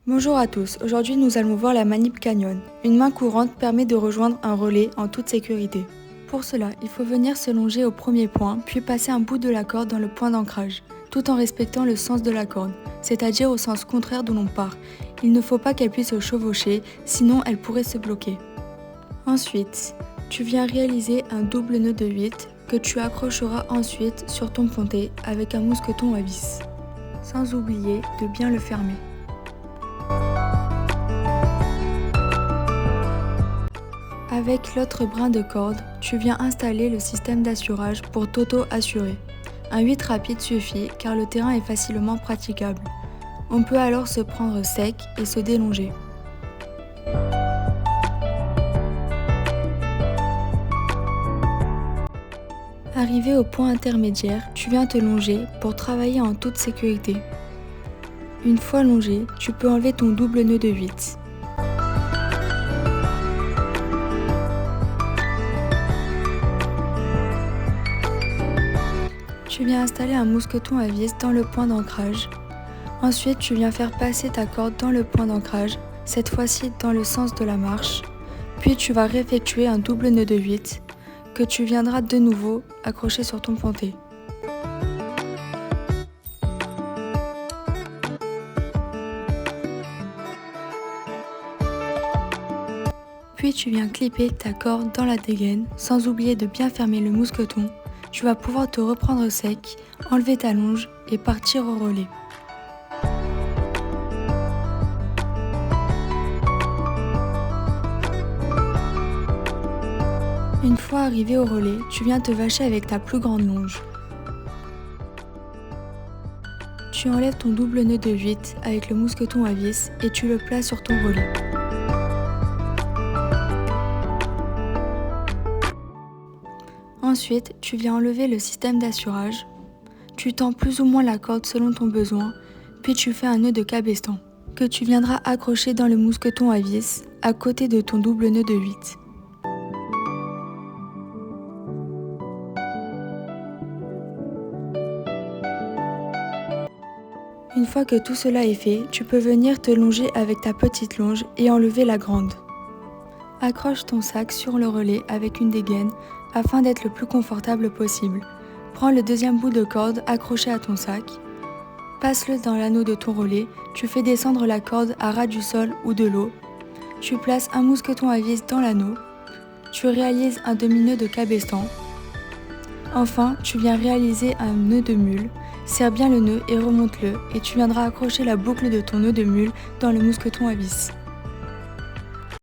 Bonjour à tous, aujourd'hui nous allons voir la manip canyon. Une main courante permet de rejoindre un relais en toute sécurité. Pour cela, il faut venir se longer au premier point, puis passer un bout de la corde dans le point d'ancrage, tout en respectant le sens de la corde, c'est-à-dire au sens contraire d'où l'on part. Il ne faut pas qu'elle puisse se chevaucher, sinon elle pourrait se bloquer. Ensuite, tu viens réaliser un double nœud de 8 que tu accrocheras ensuite sur ton pontet avec un mousqueton à vis, sans oublier de bien le fermer. Avec l'autre brin de corde, tu viens installer le système d'assurage pour t'auto-assurer. Un 8 rapide suffit car le terrain est facilement praticable. On peut alors se prendre sec et se délonger. Arrivé au point intermédiaire, tu viens te longer pour travailler en toute sécurité. Une fois longé, tu peux enlever ton double nœud de 8. Tu viens installer un mousqueton à vis dans le point d'ancrage. Ensuite, tu viens faire passer ta corde dans le point d'ancrage, cette fois-ci dans le sens de la marche. Puis tu vas réeffectuer un double nœud de 8 que tu viendras de nouveau accrocher sur ton pontet. Puis tu viens clipper ta corde dans la dégaine sans oublier de bien fermer le mousqueton. Tu vas pouvoir te reprendre sec, enlever ta longe et partir au relais. Une fois arrivé au relais, tu viens te vacher avec ta plus grande longe. Tu enlèves ton double nœud de 8 avec le mousqueton à vis et tu le places sur ton relais. Ensuite, tu viens enlever le système d'assurage. Tu tends plus ou moins la corde selon ton besoin, puis tu fais un nœud de cabestan que tu viendras accrocher dans le mousqueton à vis à côté de ton double nœud de 8. Une fois que tout cela est fait, tu peux venir te longer avec ta petite longe et enlever la grande. Accroche ton sac sur le relais avec une dégaine afin d'être le plus confortable possible. Prends le deuxième bout de corde accroché à ton sac, passe-le dans l'anneau de ton relais, tu fais descendre la corde à ras du sol ou de l'eau, tu places un mousqueton à vis dans l'anneau, tu réalises un demi-nœud de cabestan. Enfin, tu viens réaliser un nœud de mule, serre bien le nœud et remonte-le et tu viendras accrocher la boucle de ton nœud de mule dans le mousqueton à vis.